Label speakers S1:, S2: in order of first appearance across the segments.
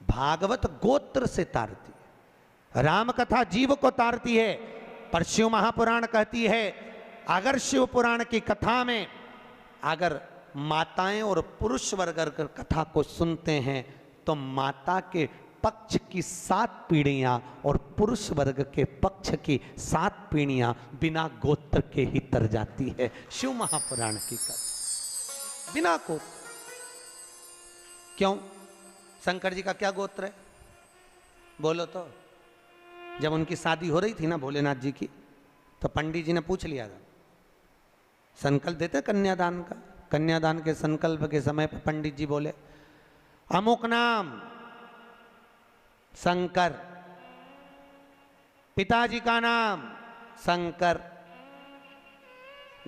S1: भागवत गोत्र से तारती है, राम कथा जीव को तारती है। पर शिव महापुराण कहती है अगर शिव पुराण की कथा में अगर माताएं और पुरुष वर्ग अगर कथा को सुनते हैं तो माता के पक्ष की 7 पीढ़ियां और पुरुष वर्ग के पक्ष की 7 पीढ़ियां बिना गोत्र के ही तर जाती है। शिव महापुराण की कथा बिना को क्यों? शंकर जी का क्या गोत्र है बोलो तो? जब उनकी शादी हो रही थी ना भोलेनाथ जी की, तो पंडित जी ने पूछ लिया था, संकल्प देते कन्यादान का। कन्यादान के संकल्प के समय पर पंडित जी बोले अमुक नाम शंकर, पिताजी का नाम शंकर,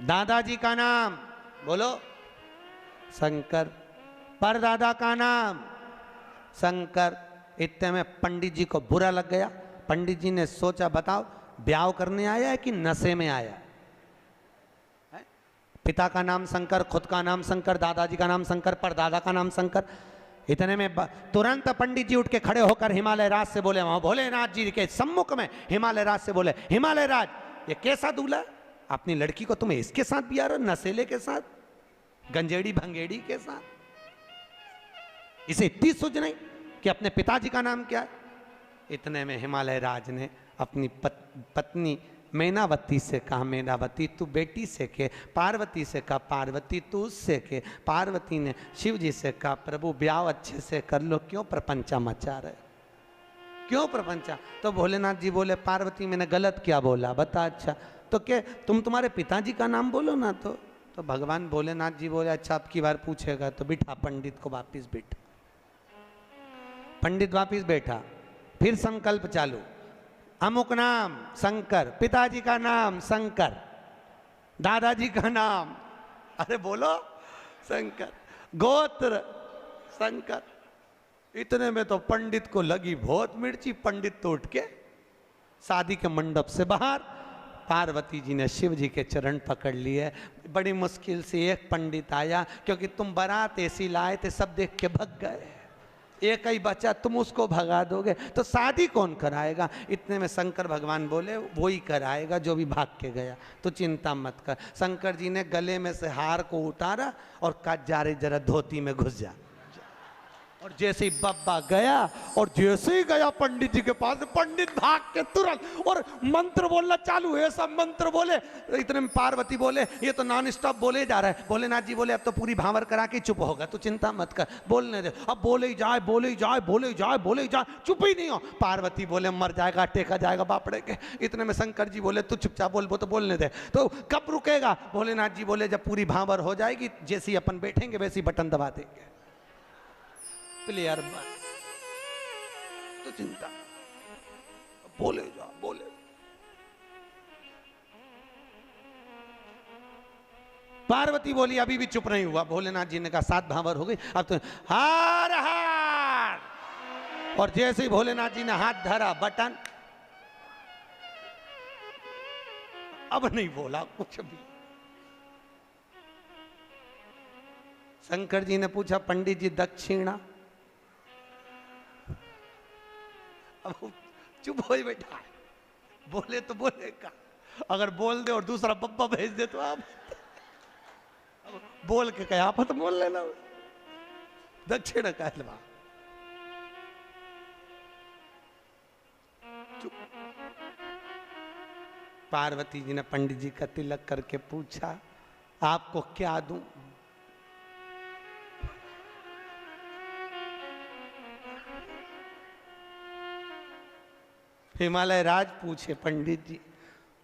S1: दादाजी का नाम बोलो शंकर, परदादा का नाम शंकर। इतने में पंडित जी को बुरा लग गया। पंडित जी ने सोचा बताओ ब्याह करने आया है कि नशे में आया है? पिता का नाम शंकर, खुद का नाम शंकर, दादाजी का नाम शंकर, परदादा का नाम शंकर। इतने में तुरंत पंडित जी उठ के खड़े होकर हिमालय राज से बोले, वहां भोलेनाथ जी के सम्मुख में हिमालय राज से बोले, हिमालय राज ये कैसा दूल्हा, अपनी लड़की को तुम्हें इसके साथ भी आ रहा, नशेले के साथ, गंजेड़ी भंगेड़ी के साथ, इसे इतनी सूझ नहीं कि अपने पिताजी का नाम क्या है। इतने में हिमालय राज ने अपनी पत्नी मैनावती से कहा, मैनावती तू बेटी से के, पार्वती से कहा पार्वती तू उससे के। पार्वती ने शिव जी से कहा प्रभु ब्याह अच्छे से कर लो, क्यों प्रपंचा मचा रहे, क्यों प्रपंचा? तो भोलेनाथ जी बोले पार्वती मैंने गलत क्या बोला बता? अच्छा तो क्या तुम्हारे पिताजी का नाम बोलो ना। तो भगवान भोलेनाथ जी बोले अच्छा अब की बार पूछेगा तो बिठा पंडित को वापिस बिठा। पंडित वापिस बैठा, फिर संकल्प चालू, अमुक नाम शंकर, पिताजी का नाम शंकर, दादाजी का नाम अरे बोलो शंकर, गोत्र शंकर। इतने में तो पंडित को लगी बहुत मिर्ची। पंडित तो उठ के शादी के मंडप से बाहर, पार्वती जी ने शिव जी के चरण पकड़ लिए। बड़ी मुश्किल से एक पंडित आया, क्योंकि तुम बारात ऐसी लाए थे सब देख के भग गए, एक ही बच्चा तुम उसको भगा दोगे तो शादी कौन कराएगा? इतने में शंकर भगवान बोले वो ही कराएगा जो भी भाग के गया, तो चिंता मत कर। शंकर जी ने गले में से हार को उतारा और कहा जा रे जरा धोती में घुस जा। और जैसे ही बब्बा गया और जैसे ही गया पंडित जी के पास, पंडित भाग के तुरंत और मंत्र बोलना चालू है, सब मंत्र बोले। इतने में पार्वती बोले ये तो नॉन स्टॉप बोले जा रहा है। भोलेनाथ जी बोले अब तो पूरी भांवर करा के चुप होगा, तू चिंता मत कर, बोलने दे। अब बोले ही जाए बोले ही जाए बोले ही जाए बोले ही जाए, चुप ही नहीं हो। पार्वती बोले मर जाएगा टेका जाएगा बापड़े के। इतने में शंकर जी बोले तू चुपचाप बोल, वो तो बोलने दे। तो कब रुकेगा? भोलेनाथ जी बोले जब पूरी भांवर हो जाएगी, जैसे ही अपन बैठेंगे वैसे ही बटन दबा देंगे, क्लियर बात, तो चिंता बोले जा बोले। पार्वती बोली अभी भी चुप नहीं हुआ। भोलेनाथ जी ने कहा 7 भांवर हो गई, अब तो हार हार। और जैसे ही भोलेनाथ जी ने हाथ धरा बटन, अब नहीं बोला कुछ भी। शंकर जी ने पूछा पंडित जी दक्षिणा, अब चुप हो ही बैठा है, बोले तो बोलेगा, अगर बोल दे और दूसरा बब्बा भेज दे तो आप बोल के कहा आप तो बोल लेना दक्षिण कहलवा। पार्वती जी ने पंडित जी का तिलक करके पूछा आपको क्या दूं? हिमालय राज पूछे पंडित जी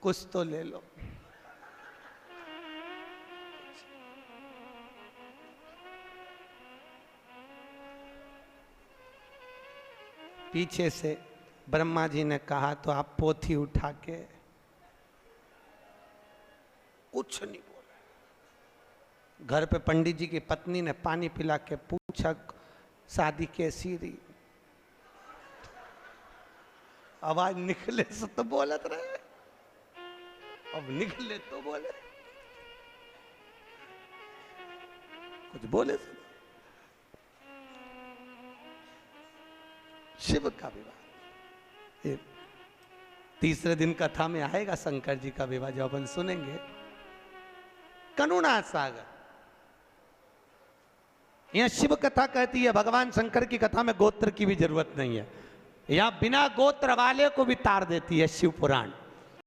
S1: कुछ तो ले लो। पीछे से ब्रह्मा जी ने कहा तो आप पोथी उठा के, कुछ नहीं बोला। घर पे पंडित जी की पत्नी ने पानी पिला के पूछा शादी कैसी रही? आवाज निकले से तो बोलत रहे, अब निकले तो बोले, कुछ बोले से। शिव का विवाह। ये तीसरे दिन कथा में आएगा शंकर जी का विवाह, जो अपन सुनेंगे। करुणा सागर, यहां शिव कथा कहती है, भगवान शंकर की कथा में गोत्र की भी जरूरत नहीं है, यहां बिना गोत्र वाले को भी तार देती है शिव पुराण।